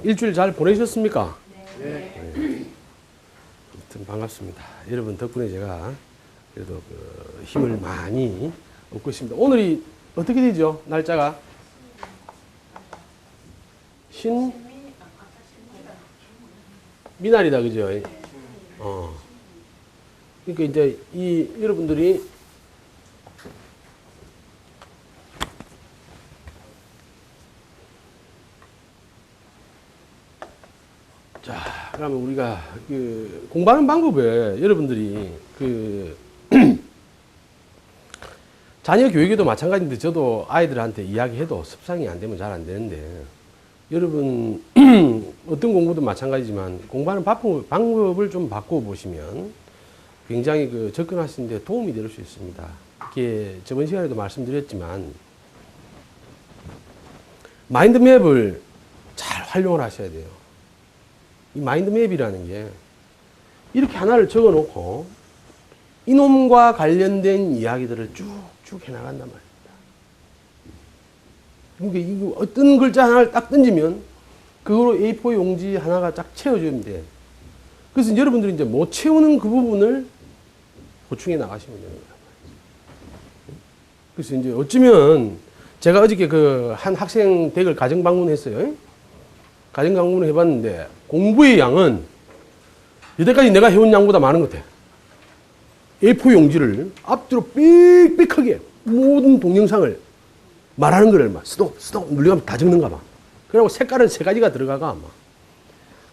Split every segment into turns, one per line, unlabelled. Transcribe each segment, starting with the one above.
일주일 잘 보내셨습니까? 네. 아무튼 반갑습니다. 여러분 덕분에 제가 그래도 그 힘을 많이 얻고 있습니다. 오늘이 어떻게 되죠? 날짜가? 미날이다, 그죠? 그러니까 이제 이 여러분들이 자, 그러면 우리가 그 공부하는 방법에 여러분들이 그 자녀 교육에도 마찬가지인데 저도 아이들한테 이야기해도 습상이 안 되면 잘 안 되는데 여러분 어떤 공부도 마찬가지지만 공부하는 방법을 좀 바꿔보시면 굉장히 그 접근하시는데 도움이 될 수 있습니다. 이게 저번 시간에도 말씀드렸지만 마인드맵을 잘 활용을 하셔야 돼요. 이 마인드맵이라는 게 이렇게 하나를 적어 놓고 이놈과 관련된 이야기들을 쭉쭉 해나간단 말입니다. 그러니까 이거 어떤 글자 하나를 딱 던지면 그거로 A4 용지 하나가 딱 채워주면 돼. 그래서 여러분들이 이제 못 채우는 그 부분을 보충해 나가시면 되는 거란 말이죠. 그래서 이제 어쩌면 제가 어저께 그 한 학생 댁을 가정 방문했어요. 가정 방문을 해봤는데 공부의 양은 여태까지 내가 해온 양보다 많은 것 같아. A4 용지를 앞뒤로 삑삑하게 모든 동영상을 말하는 거를 막 스톱 눌리가면 다 적는가 봐. 그리고 색깔은 3가지가 들어가가 아마.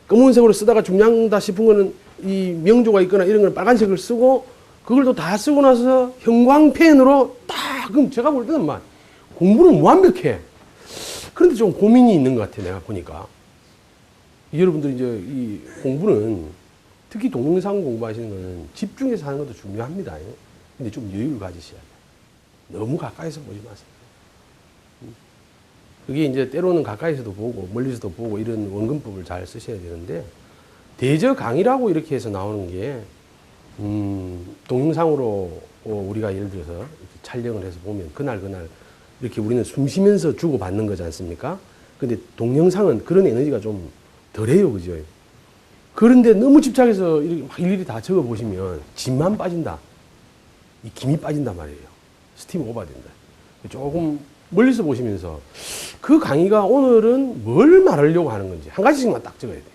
검은색으로 쓰다가 중요하다 싶은 거는 이 명조가 있거나 이런 걸 빨간색을 쓰고 그걸 또 다 쓰고 나서 형광펜으로 딱 그럼 제가 볼 때는 막 공부는 완벽해. 그런데 좀 고민이 있는 것 같아 내가 보니까. 여러분들이 이제 이 공부는 특히 동영상 공부하시는 거는 집중해서 하는 것도 중요합니다. 근데 좀 여유를 가지셔야 돼요. 너무 가까이서 보지 마세요. 그게 이제 때로는 가까이서도 보고 멀리서도 보고 이런 원근법을 잘 쓰셔야 되는데 대저 강의라고 이렇게 해서 나오는 게 동영상으로 우리가 예를 들어서 이렇게 촬영을 해서 보면 그날 이렇게 우리는 숨 쉬면서 주고받는 거지 않습니까? 근데 동영상은 그런 에너지가 좀 덜해요, 그죠? 그런데 너무 집착해서 이렇게 막 일일이 다 적어 보시면 진만 빠진다. 이 김이 빠진단 말이에요. 스팀 오버된다. 조금 멀리서 보시면서 그 강의가 오늘은 뭘 말하려고 하는 건지 한 가지씩만 딱 적어야 돼요.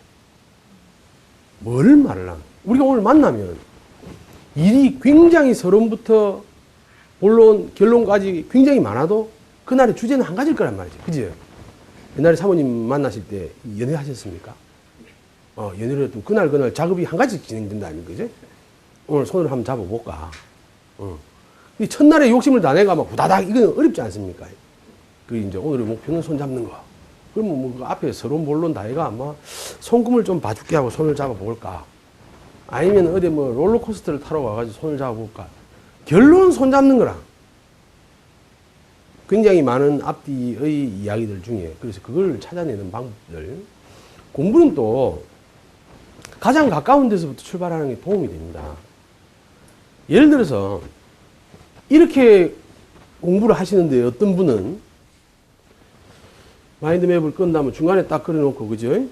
뭘 말하려고. 우리가 오늘 만나면 일이 굉장히 서론부터 본론, 결론까지 굉장히 많아도 그날의 주제는 한 가지일 거란 말이죠. 그죠? 옛날에 사모님 만나실 때 연애하셨습니까? 연애를 해도 그날 작업이 한 가지씩 진행된다 아닙니까? 그죠? 오늘 손을 한번 잡아볼까? 이 첫날에 욕심을 다 내가 막 후다닥 이건 어렵지 않습니까? 그 이제 오늘의 목표는 손 잡는 거. 그러면 뭐 그 앞에 서론 본론 다 해가 아마 손금을 좀 봐줄게 하고 손을 잡아볼까? 아니면 어디 뭐 롤러코스터를 타러 와가지고 손을 잡아볼까? 결론은 손 잡는 거랑 굉장히 많은 앞뒤의 이야기들 중에 그래서 그걸 찾아내는 방법들. 공부는 또 가장 가까운 데서부터 출발하는 게 도움이 됩니다. 예를 들어서 이렇게 공부를 하시는데 어떤 분은 마인드맵을 끈다면 중간에 딱 그려놓고 그죠?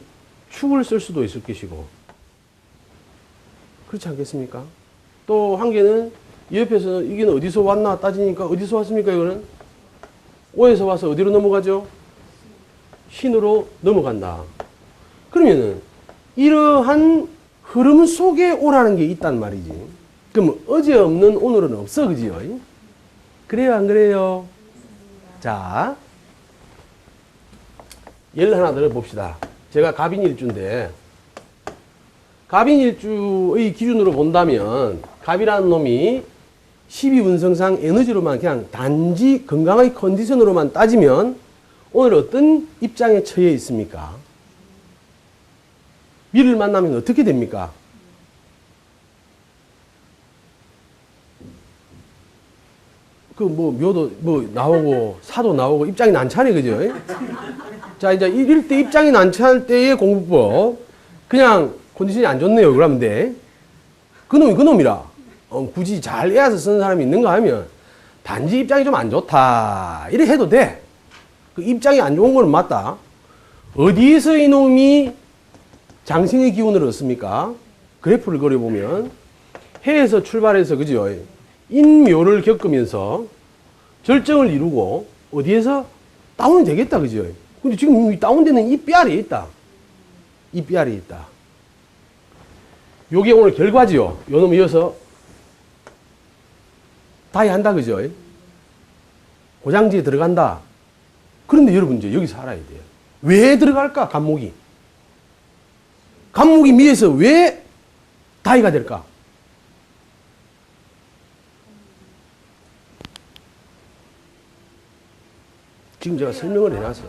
축을 쓸 수도 있을 것이고 그렇지 않겠습니까? 또 한 개는 옆에서 이게 어디서 왔나 따지니까 어디서 왔습니까? 이거는 오에서 와서 어디로 넘어가죠? 신으로 넘어간다. 그러면은 이러한 흐름 속에 오라는 게 있단 말이지. 그럼 어제 없는 오늘은 없어, 그지요? 그래요, 안 그래요? 자, 예를 하나 들어봅시다. 제가 갑인일주인데 갑인일주의 기준으로 본다면 갑이라는 놈이 12운성상 에너지로만 그냥 단지 건강의 컨디션으로만 따지면 오늘 어떤 입장에 처해 있습니까? 미를 만나면 어떻게 됩니까? 그 뭐 묘도 뭐 나오고 사도 나오고 입장이 난처하네, 그죠? 자, 이제 이럴 때 입장이 난처할 때의 공부법. 그냥 컨디션이 안 좋네요. 그러면 돼. 그놈이 그놈이라. 굳이 잘 애워서 쓰는 사람이 있는가 하면 단지 입장이 좀 안 좋다. 이래 해도 돼. 그 입장이 안 좋은 건 맞다. 어디에서 이놈이 장생의 기운을 얻습니까? 그래프를 그려보면 해에서 출발해서 그죠? 인묘를 겪으면서 절정을 이루고 어디에서 다운이 되겠다 그죠? 근데 지금 이 다운되는 이 뼈아래에 있다. 이 뼈아래에 있다. 요게 오늘 결과지요. 요놈 이어서 다이 한다 그죠? 고장지에 들어간다. 그런데 여러분 이제 여기서 알아야 돼요. 왜 들어갈까? 간목이. 간목이 미에서 왜 다이가 될까? 지금 제가 설명을 해놨어.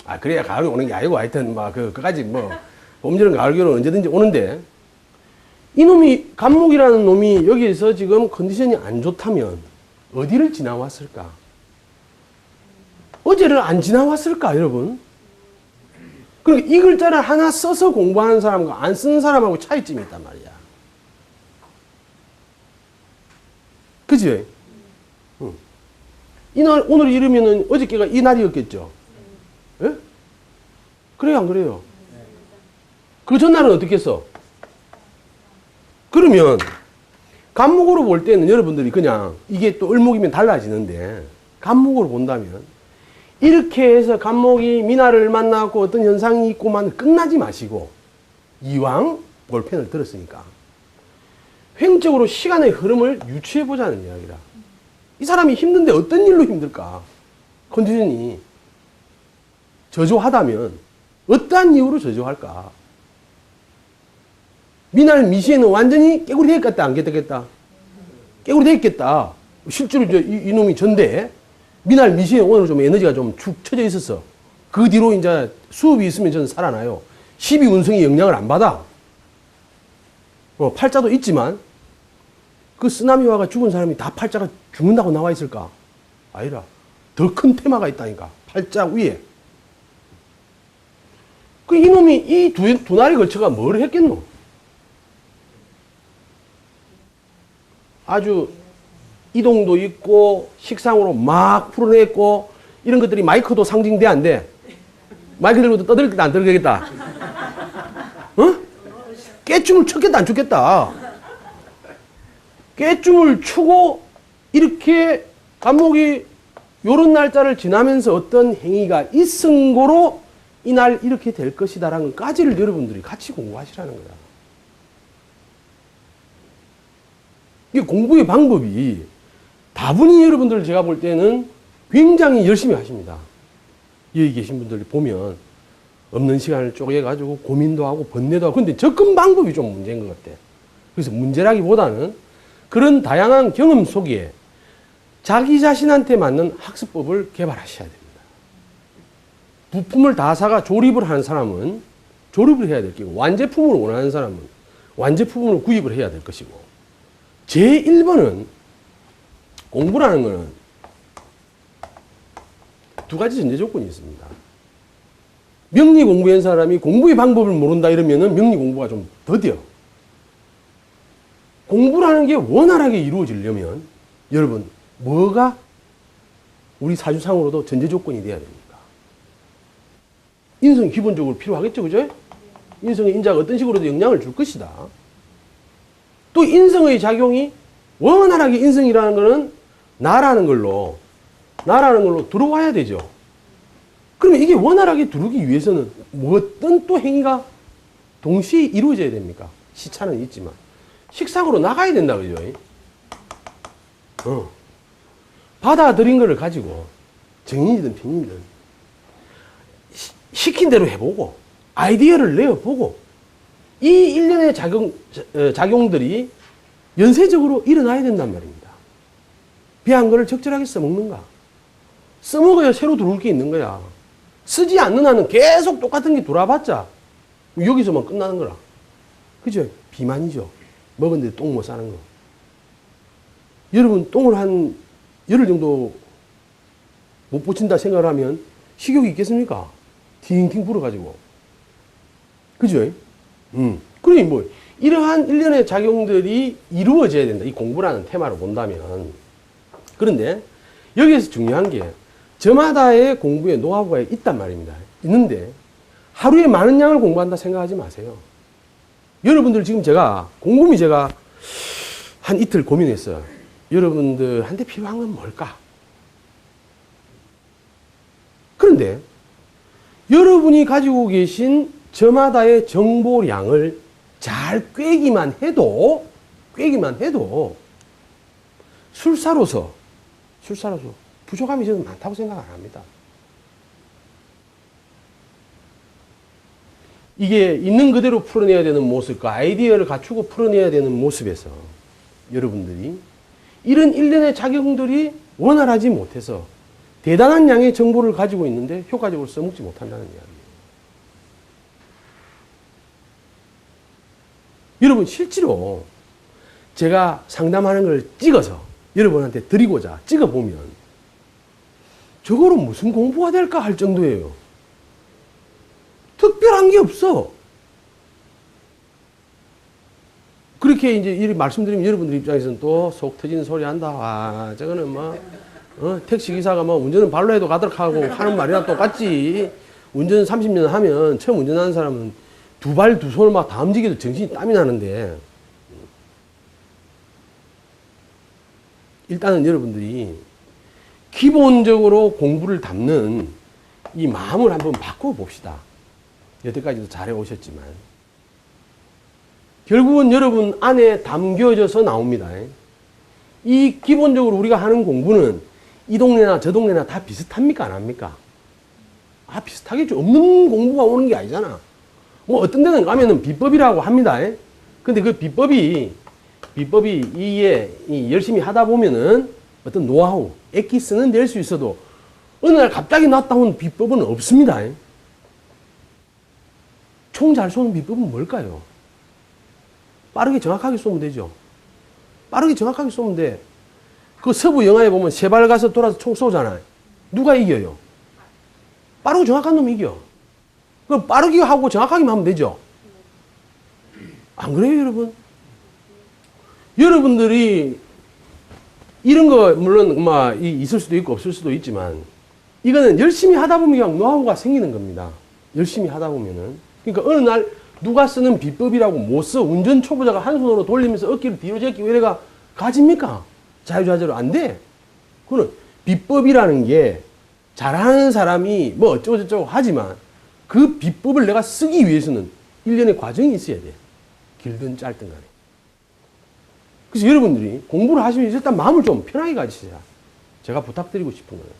아, 그래야 가을이 오는 게 아니고 하여튼 막 그까지 뭐 봄, 여름, 가을, 겨울 언제든지 오는데 이놈이 간목이라는 놈이 여기에서 지금 컨디션이 안 좋다면 어디를 지나왔을까? 어제를 안 지나왔을까, 여러분? 그러니까 이 글자를 하나 써서 공부하는 사람과 안 쓰는 사람하고 차이점이 있단 말이야. 그지? 응. 이날, 오늘 이르면은 어저께가 이 날이었겠죠? 예? 그래요, 안 그래요? 그 전날은 어떻게 했어? 그러면, 간목으로 볼 때는 여러분들이 그냥 이게 또 을목이면 달라지는데, 간목으로 본다면, 이렇게 해서 간목이 미나를 만나고 어떤 현상이 있고만 끝나지 마시고, 이왕 볼펜을 들었으니까, 횡적으로 시간의 흐름을 유추해보자는 이야기다. 이 사람이 힘든데 어떤 일로 힘들까? 컨디션이 저조하다면 어떠한 이유로 저조할까? 미날 미시에는 완전히 깨구리 되겠다, 안 되겠다? 깨구리 되겠다. 실제로 이놈이 전대 미날 미시에 오늘 좀 에너지가 좀 축 처져 있었어. 그 뒤로 이제 수업이 있으면 저는 살아나요. 12운성이 영향을 안 받아. 팔자도 있지만 그 쓰나미화가 죽은 사람이 다 팔자가 죽는다고 나와 있을까? 아니라 더 큰 테마가 있다니까. 팔자 위에. 그 이놈이 이 두 날에 걸쳐가 뭘 했겠노? 아주 이동도 있고 식상으로 막 풀어냈고 이런 것들이 마이크도 상징돼 안 돼? 마이크 들고 떠들겠다 안 떠들겠다? 어? 깨춤을 췄겠다 안 췄겠다? 깨춤을 추고 이렇게 간목이 요런 날짜를 지나면서 어떤 행위가 있은 거로 이날 이렇게 될 것이다라는 것까지를 여러분들이 같이 공부하시라는 거야. 이게 공부의 방법이 다분히 여러분들 제가 볼 때는 굉장히 열심히 하십니다. 여기 계신 분들 보면 없는 시간을 쪼개가지고 고민도 하고 번뇌도 하고 근데 접근 방법이 좀 문제인 것 같아. 그래서 문제라기보다는 그런 다양한 경험 속에 자기 자신한테 맞는 학습법을 개발하셔야 됩니다. 부품을 다 사가 조립을 하는 사람은 조립을 해야 될 거고 완제품을 원하는 사람은 완제품을 구입을 해야 될 것이고 제1번은 공부라는 것은 두 가지 전제 조건이 있습니다. 명리 공부한 사람이 공부의 방법을 모른다 이러면은 명리 공부가 좀 더뎌. 공부라는 게 원활하게 이루어지려면 여러분 뭐가 우리 사주상으로도 전제 조건이 돼야 됩니까? 인성이 기본적으로 필요하겠죠, 그죠? 인성의 인자가 어떤 식으로도 영향을 줄 것이다. 또 인성의 작용이 원활하게 인성이라는 것은 나라는 걸로 들어와야 되죠. 그러면 이게 원활하게 들어오기 위해서는 어떤 또 행위가 동시에 이루어져야 됩니까? 시차는 있지만. 식상으로 나가야 된다, 그죠? 받아들인 거를 가지고 정인이든 편인이든 시킨 대로 해보고 아이디어를 내어보고 이 일련의 작용들이 연쇄적으로 일어나야 된단 말입니다. 비한 거를 적절하게 써먹는가? 써먹어야 새로 들어올 게 있는 거야. 쓰지 않는 한은 계속 똑같은 게 돌아봤자 여기서만 끝나는 거라. 그죠? 비만이죠. 먹었는데 똥 못 싸는 거. 여러분 똥을 한 열흘 정도 못 붙인다 생각을 하면 식욕이 있겠습니까? 팅팅 불어가지고. 그죠? 그러니 뭐 이러한 일련의 작용들이 이루어져야 된다. 이 공부라는 테마로 본다면. 그런데 여기에서 중요한 게 저마다의 공부의 노하우가 있단 말입니다. 있는데 하루에 많은 양을 공부한다 생각하지 마세요. 여러분들 지금 제가 곰곰이 제가 한 이틀 고민했어요. 여러분들한테 필요한 건 뭘까? 그런데 여러분이 가지고 계신 저마다의 정보량을 잘 꿰기만 해도 술사로서 부족함이 저는 많다고 생각 안 합니다. 이게 있는 그대로 풀어내야 되는 모습과 아이디어를 갖추고 풀어내야 되는 모습에서 여러분들이 이런 일련의 작용들이 원활하지 못해서 대단한 양의 정보를 가지고 있는데 효과적으로 써먹지 못한다는 이야기예요. 여러분 실제로 제가 상담하는 걸 찍어서 여러분한테 드리고자 찍어보면 저거로 무슨 공부가 될까 할 정도예요. 특별한 게 없어. 그렇게 이제 이렇게 말씀드리면 여러분들 입장에서는 또 속 터지는 소리 한다. 아, 저거는 뭐, 택시기사가 뭐 운전은 발로 해도 가도록 하고 하는 말이랑 똑같지. 운전 30년 하면 처음 운전하는 사람은 두 발, 두 손을 막 다 움직여도 정신이 땀이 나는데 일단은 여러분들이 기본적으로 공부를 담는 이 마음을 한번 바꿔 봅시다. 여태까지도 잘해 오셨지만 결국은 여러분 안에 담겨져서 나옵니다. 이 기본적으로 우리가 하는 공부는 이 동네나 저 동네나 다 비슷합니까? 안 합니까? 아, 비슷하겠죠. 없는 공부가 오는 게 아니잖아. 뭐 어떤 데는 가면은 비법이라고 합니다. 근데 그 비법이 이게 열심히 하다 보면은 어떤 노하우, 엑기스는 낼 수 있어도 어느 날 갑자기 나타온 비법은 없습니다. 총 잘 쏘는 비법은 뭘까요? 빠르게 정확하게 쏘면 되죠. 빠르게 정확하게 쏘면 돼. 그 서부 영화에 보면 세 발 가서 돌아서 총 쏘잖아요. 누가 이겨요? 빠르고 정확한 놈이 이겨. 그럼 빠르게 하고 정확하게만 하면 되죠. 안 그래요, 여러분? 여러분들이 이런 거 물론 막 있을 수도 있고 없을 수도 있지만 이거는 열심히 하다 보면 그냥 노하우가 생기는 겁니다. 열심히 하다 보면은. 그러니까 어느 날 누가 쓰는 비법이라고 못 써. 운전 초보자가 한 손으로 돌리면서 어깨를 뒤로 제끼고 이래가 가집니까? 자유자재로 안 돼. 그건 비법이라는 게 잘하는 사람이 뭐 어쩌고저쩌고 하지만 그 비법을 내가 쓰기 위해서는 일련의 과정이 있어야 돼. 길든 짧든 간에. 그래서 여러분들이 공부를 하시면 일단 마음을 좀 편하게 가지세요. 제가 부탁드리고 싶은 거예요.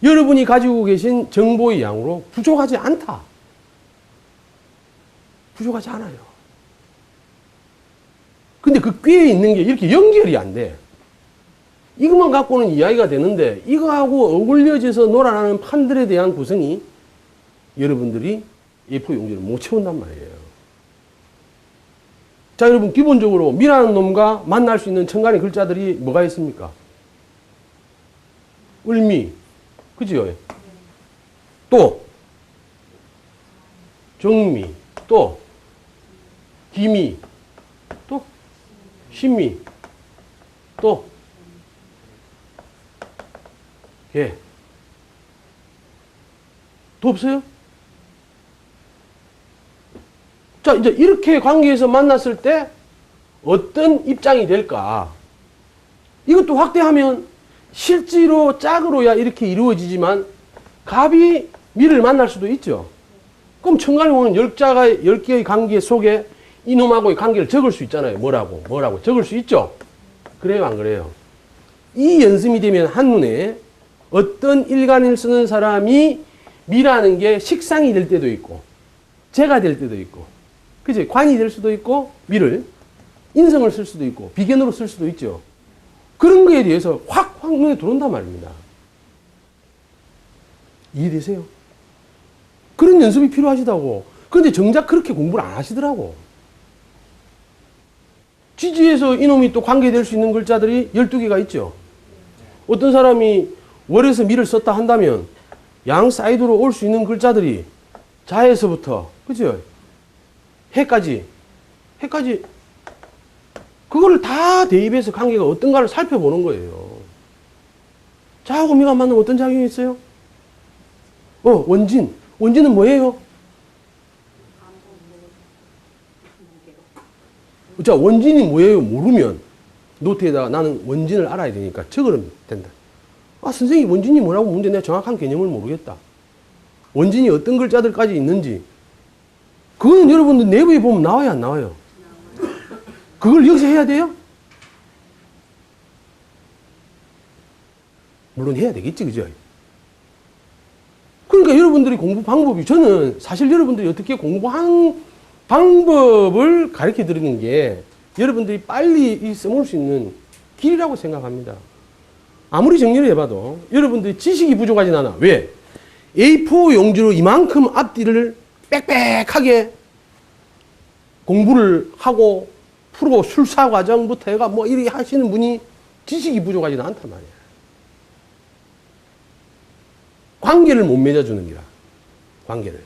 여러분이 가지고 계신 정보의 양으로 부족하지 않다. 부족하지 않아요. 근데 그 꾀에 있는 게 이렇게 연결이 안 돼. 이것만 갖고는 이야기가 되는데 이거하고 어울려져서 놀아나는 판들에 대한 구성이 여러분들이 A4 용지를 못 채운단 말이에요. 자, 여러분 기본적으로 미라는 놈과 만날 수 있는 천간의 글자들이 뭐가 있습니까? 을미, 그죠? 또 정미, 또 기미, 또 신미, 또 개. 또 없어요? 자, 이제 이렇게 관계에서 만났을 때 어떤 입장이 될까? 이것도 확대하면 실제로 짝으로야 이렇게 이루어지지만 갑이 미를 만날 수도 있죠. 그럼 천간에 오는 10개의 관계 속에 이놈하고의 관계를 적을 수 있잖아요. 뭐라고 적을 수 있죠. 그래요, 안 그래요? 이 연습이 되면 한눈에 어떤 일간을 쓰는 사람이 미라는 게 식상이 될 때도 있고 재가 될 때도 있고 그치? 관이 될 수도 있고 미를 인성을 쓸 수도 있고 비견으로 쓸 수도 있죠. 그런 거에 대해서 확 눈에 들어온단 말입니다. 이해되세요? 그런 연습이 필요하시다고. 그런데 정작 그렇게 공부를 안 하시더라고. 지지에서 이놈이 또 관계될 수 있는 글자들이 12개가 있죠. 어떤 사람이 월에서 미를 썼다 한다면 양 사이드로 올 수 있는 글자들이 자에서부터 그죠? 해까지 그거를 다 대입해서 관계가 어떤가를 살펴보는 거예요. 자하고 미가 만나면 어떤 작용이 있어요? 원진은 뭐예요? 자, 원진이 뭐예요? 모르면 노트에다가 나는 원진을 알아야 되니까 적으면 된다. 아, 선생님 원진이 뭐라고 묻는데 내가 정확한 개념을 모르겠다. 원진이 어떤 글자들까지 있는지. 그거는 여러분들 내부에 보면 나와요, 안 나와요? 그걸 여기서 해야 돼요? 물론 해야 되겠지, 그죠? 그러니까 여러분들이 공부 방법이, 저는 사실 여러분들이 어떻게 공부한 방법을 가르쳐 드리는 게 여러분들이 빨리 써먹을 수 있는 길이라고 생각합니다. 아무리 정리를 해봐도 여러분들이 지식이 부족하진 않아. 왜? A4 용지로 이만큼 앞뒤를 빽빽하게 공부를 하고 풀고 술사 과정부터 해가 뭐 이렇게 하시는 분이 지식이 부족하지는 않단 말이야. 관계를 못 맺어주는 기라. 관계를.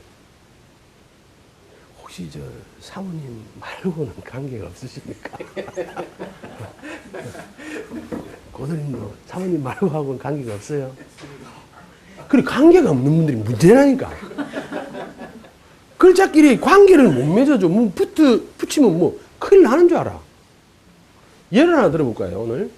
혹시 저 사모님 말고는 관계가 없으십니까? 고선님도 사모님 말고 하고는 관계가 없어요? 그리고 관계가 없는 분들이 문제라니까. 글자끼리 관계를 못 맺어줘. 뭐 붙이면 뭐 큰일 나는 줄 알아. 예를 하나 들어볼까요, 오늘?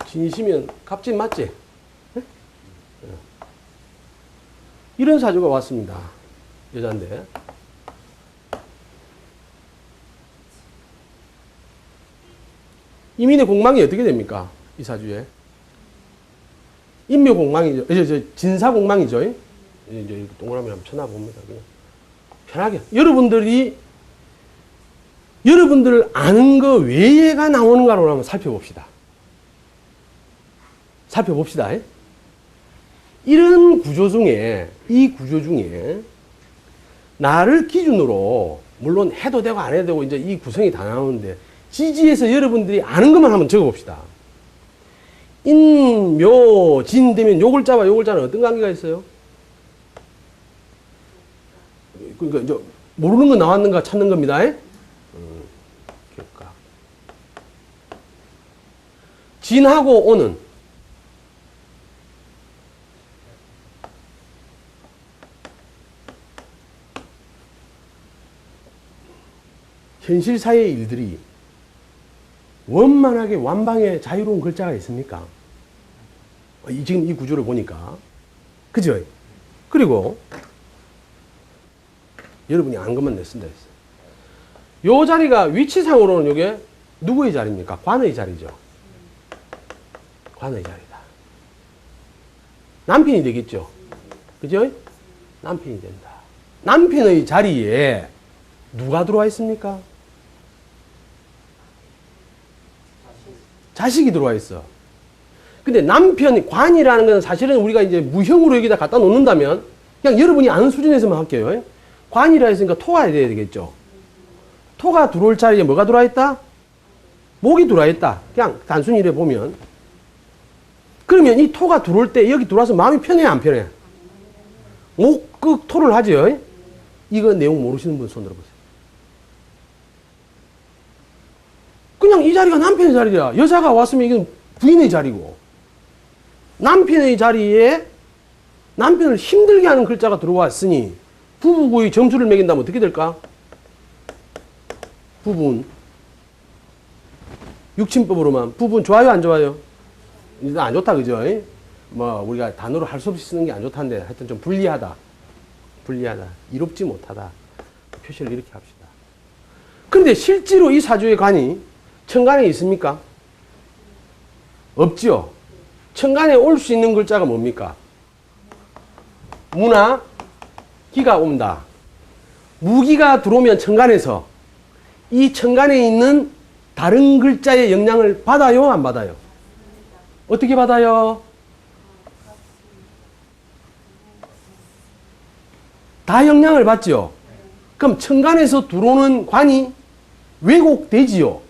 진시면 갑진 맞지? 네? 이런 사주가 왔습니다. 여잔데. 이민의 공망이 어떻게 됩니까? 이 사주에. 인묘 공망이죠. 진사 공망이죠. 이제 동그라미 한번 쳐놔봅니다. 그냥 편하게. 여러분들 아는 거 외에가 나오는가로 한번 살펴봅시다. 살펴봅시다. 이런 구조 중에, 이 구조 중에, 나를 기준으로, 물론 해도 되고 안 해도 되고, 이제 이 구성이 다 나오는데, 지지에서 여러분들이 아는 것만 한번 적어봅시다. 인, 묘, 진 되면 요 글자와 요 글자는 어떤 관계가 있어요? 그러니까, 이제 모르는 거 나왔는가 찾는 겁니다. 기억각. 진하고 오는. 현실사의 일들이 원만하게 완방에 자유로운 글자가 있습니까? 지금 이 구조를 보니까. 그죠? 그리고 여러분이 안 것만 냈습니다. 요 자리가 위치상으로는 이게 누구의 자리입니까? 관의 자리죠. 관의 자리다. 남편이 되겠죠. 그죠? 남편이 된다. 남편의 자리에 누가 들어와 있습니까? 자식이 들어와 있어. 근데 남편, 관이라는 건 사실은 우리가 이제 무형으로 여기다 갖다 놓는다면 그냥 여러분이 아는 수준에서만 할게요. 관이라 했으니까 토가 돼야 되겠죠. 토가 들어올 자리에 뭐가 들어와 있다? 목이 들어와 있다. 그냥 단순히 이래 보면. 그러면 이 토가 들어올 때 여기 들어와서 마음이 편해, 안 편해? 목극 토를 하죠. 이거 내용 모르시는 분 손 들어보세요. 그냥 이 자리가 남편의 자리야. 여자가 왔으면 이건 부인의 자리고. 남편의 자리에 남편을 힘들게 하는 글자가 들어왔으니 부부구의 점수를 매긴다면 어떻게 될까? 부분. 육친법으로만. 부분 좋아요, 안 좋아요? 일단 안 좋다, 그죠? 뭐, 우리가 단어로 할 수 없이 쓰는 게 안 좋다는데 하여튼 좀 불리하다. 불리하다. 이롭지 못하다. 표시를 이렇게 합시다. 그런데 실제로 이 사주의 관이 천간에 있습니까? 없죠. 천간에 올 수 있는 글자가 뭡니까? 무나 기가 온다. 무기가 들어오면 천간에서 이 천간에 있는 다른 글자의 영향을 받아요, 안 받아요? 어떻게 받아요? 다 영향을 받죠. 그럼 천간에서 들어오는 관이 왜곡되지요.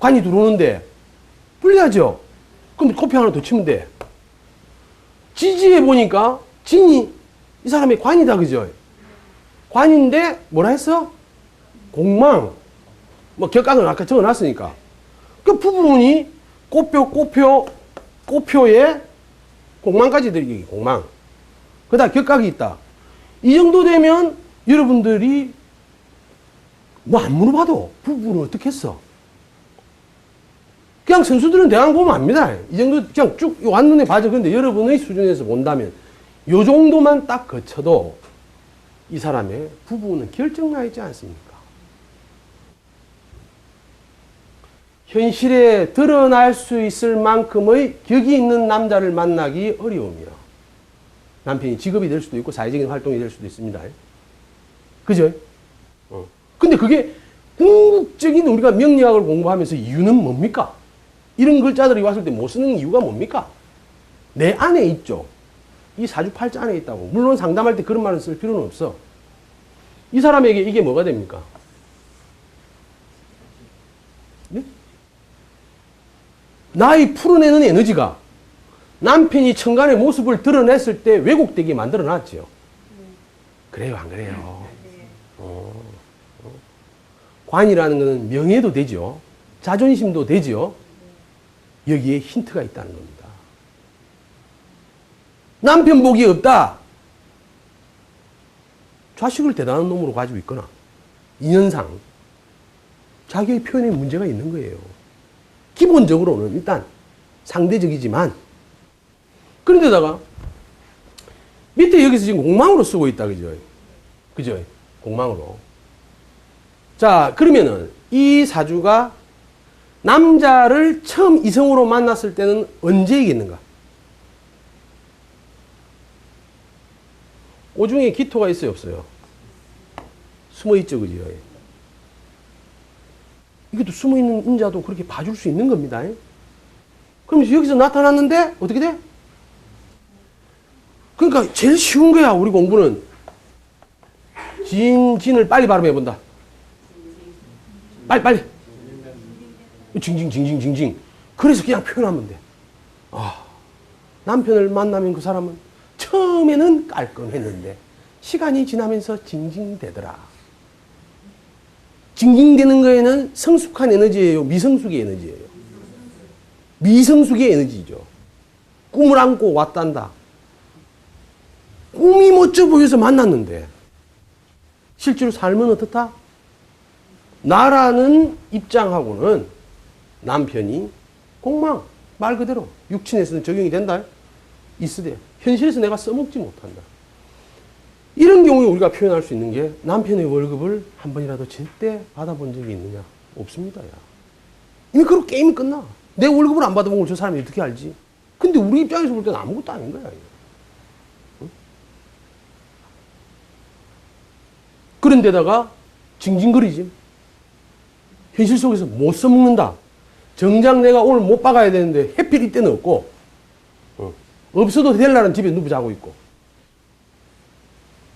관이 들어오는데 불리하죠. 그럼 코피 하나 더 치면 돼. 지지해 보니까 진이 이 사람이 관이다, 그죠? 관인데, 뭐라 했어? 공망. 뭐, 격강을 아까 적어놨으니까. 그 부분이 꽃표에 공망까지 들이기, 공망. 그 다음 격각이 있다. 이 정도 되면 여러분들이 뭐 안 물어봐도 부부는 어떻게 했어? 그냥 선수들은 대강 보면 압니다. 이 정도 그냥 쭉 한눈에 봐져. 근데 여러분의 수준에서 본다면 요 정도만 딱 거쳐도 이 사람의 부부는 결정나 있지 않습니까? 현실에 드러날 수 있을 만큼의 격이 있는 남자를 만나기 어려우며 남편이 직업이 될 수도 있고 사회적인 활동이 될 수도 있습니다. 그죠? 근데 그게 궁극적인 우리가 명리학을 공부하면서 이유는 뭡니까? 이런 글자들이 왔을 때 못 쓰는 이유가 뭡니까? 내 안에 있죠. 이 사주팔자 안에 있다고. 물론 상담할 때 그런 말을 쓸 필요는 없어. 이 사람에게 이게 뭐가 됩니까? 네? 나의 풀어내는 에너지가 남편이 천간의 모습을 드러냈을 때 왜곡되게 만들어놨죠. 그래요, 안 그래요? 관이라는 것은 명예도 되죠. 자존심도 되죠. 여기에 힌트가 있다는 겁니다. 남편 복이 없다. 자식을 대단한 놈으로 가지고 있거나 인연상 자기의 표현에 문제가 있는 거예요. 기본적으로는 일단 상대적이지만 그런데다가 밑에 여기서 지금 공망으로 쓰고 있다. 그죠? 그죠? 공망으로. 자, 그러면은 이 사주가 남자를 처음 이성으로 만났을 때는 언제이겠는가? 오중에 기토가 있어요, 없어요? 숨어있죠, 그죠? 이것도 숨어있는 인자도 그렇게 봐줄 수 있는 겁니다. 그럼 여기서 나타났는데 어떻게 돼? 그러니까 제일 쉬운 거야, 우리 공부는. 진을 빨리 발음해본다. 빨리. 징징. 그래서 그냥 표현하면 돼. 남편을 만나면 그 사람은 처음에는 깔끔했는데 시간이 지나면서 징징대더라. 징징대는 거에는 성숙한 에너지예요? 미성숙의 에너지예요? 미성숙의 에너지죠. 꿈을 안고 왔단다. 꿈이 멋져 보여서 만났는데 실제로 삶은 어떻다? 나라는 입장하고는 남편이 공망, 말 그대로 육친에서는 적용이 된다. 있으되 현실에서 내가 써먹지 못한다. 이런 경우에 우리가 표현할 수 있는 게 남편의 월급을 한 번이라도 제때 받아본 적이 있느냐? 없습니다. 야. 이미 그렇게 게임이 끝나. 내 월급을 안 받아본 걸 저 사람이 어떻게 알지? 근데 우리 입장에서 볼 때는 아무것도 아닌 거야. 응? 그런데다가 징징거리지. 현실 속에서 못 써먹는다. 정작 내가 오늘 못 박아야 되는데 해필 이때는 없고 없어도 될 날은 집에 누워 자고 있고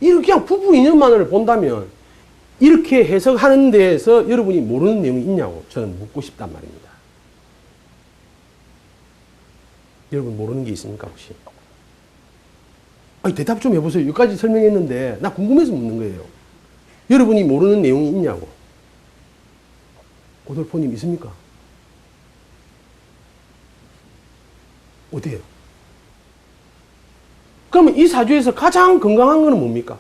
이렇게 그냥 부부 인연만을 본다면 이렇게 해석하는 데에서 여러분이 모르는 내용이 있냐고 저는 묻고 싶단 말입니다. 여러분 모르는 게 있습니까 혹시? 아니, 대답 좀 해보세요. 여기까지 설명했는데 나 궁금해서 묻는 거예요. 여러분이 모르는 내용이 있냐고. 고돌포님 있습니까? 어디에요? 그러면 이 사주에서 가장 건강한 거는 뭡니까?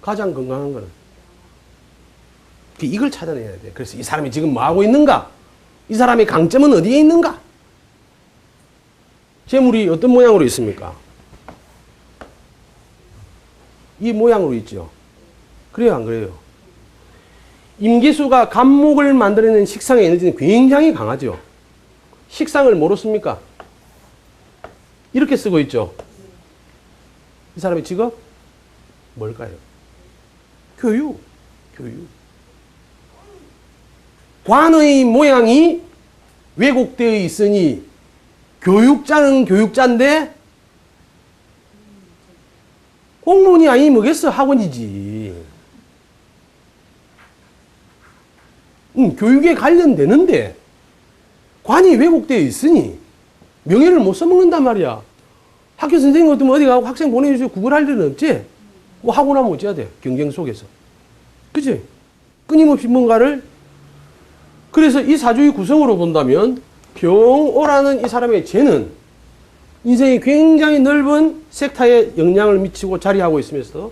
가장 건강한 거는 이걸 찾아내야 돼. 그래서 이 사람이 지금 뭐 하고 있는가? 이 사람의 강점은 어디에 있는가? 재물이 어떤 모양으로 있습니까? 이 모양으로 있죠. 그래요, 안 그래요? 임계수가 간목을 만들어내는 식상의 에너지는 굉장히 강하죠. 식상을 뭐로 씁니까? 이렇게 쓰고 있죠. 이 사람의 직업? 뭘까요? 교육. 관의 모양이 왜곡되어 있으니 교육자는 교육자인데 공무원이 아니 뭐겠어? 학원이지. 교육에 관련되는데 관이 왜곡되어 있으니 명예를 못 써먹는단 말이야. 학교 선생님 같으면 어디 가고 학생 보내주세요. 그걸 할 일은 없지. 뭐 하고 나면 어찌해야 돼? 경쟁 속에서. 그치? 끊임없이 뭔가를. 그래서 이 사주의 구성으로 본다면 병오라는 이 사람의 죄는 인생이 굉장히 넓은 섹터에 영향을 미치고 자리하고 있으면서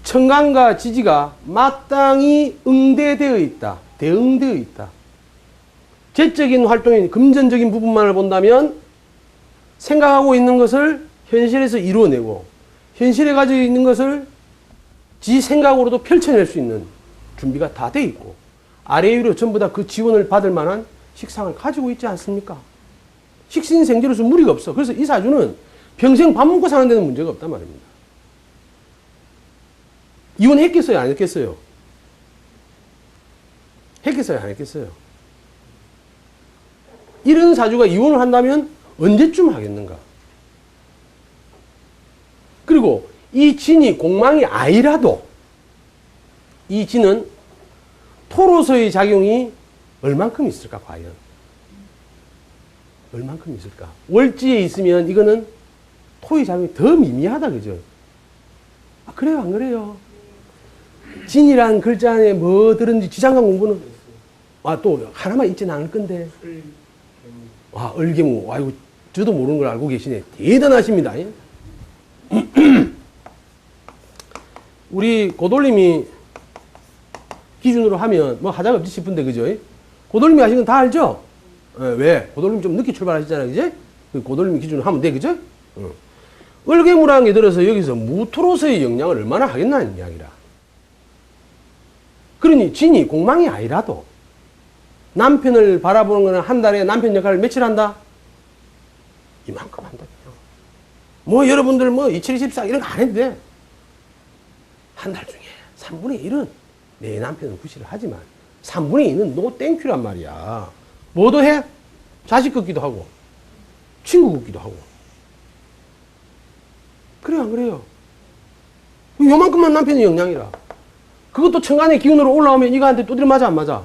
천간과 지지가 마땅히 응대되어 있다. 대응되어 있다. 재적인 활동인 금전적인 부분만을 본다면 생각하고 있는 것을 현실에서 이루어내고 현실에 가지고 있는 것을 지 생각으로도 펼쳐낼 수 있는 준비가 다 돼 있고 아래 위로 전부 다 그 지원을 받을 만한 식상을 가지고 있지 않습니까? 식신생지로서 무리가 없어. 그래서 이 사주는 평생 밥 먹고 사는 데는 문제가 없단 말입니다. 이혼했겠어요? 안 했겠어요? 했겠어요? 안 했겠어요? 이런 사주가 이혼을 한다면 언제쯤 하겠는가? 그리고 이 진이 공망이 아니라도 이 진은 토로서의 작용이 얼만큼 있을까 과연? 얼만큼 있을까? 월지에 있으면 이거는 토의 작용이 더 미미하다 그죠? 아, 그래요 안 그래요? 진이란 글자 안에 뭐 들은지 지장간 공부는 또 하나만 있지는 않을 건데 을개무 아이고 저도 모르는 걸 알고 계시네. 대단하십니다. 우리 고돌림이 기준으로 하면 뭐 하자가 없지 싶은데 그죠? 고돌림이 하시는 건 다 알죠? 왜? 고돌림이 좀 늦게 출발하시잖아요. 그지? 고돌림이 기준으로 하면 돼. 그죠? 을개무라는 게 들어서 여기서 무토로서의 영향을 얼마나 하겠나는 이야기라. 그러니 진이 공망이 아니라도 남편을 바라보는 거는 한 달에 남편 역할을 며칠 한다? 이만큼 한다. 뭐 여러분들 뭐 2724 이런 거 안 해도 돼. 한 달 중에 3분의 1은 내 남편은 구실을 하지만 3분의 2는 노 땡큐란 말이야. 뭐도 해? 자식 긋기도 하고 친구 긋기도 하고. 그래요 안 그래요? 요만큼만 남편의 영향이라. 그것도 천간의 기운으로 올라오면 이거한테 두드려 맞아 안 맞아?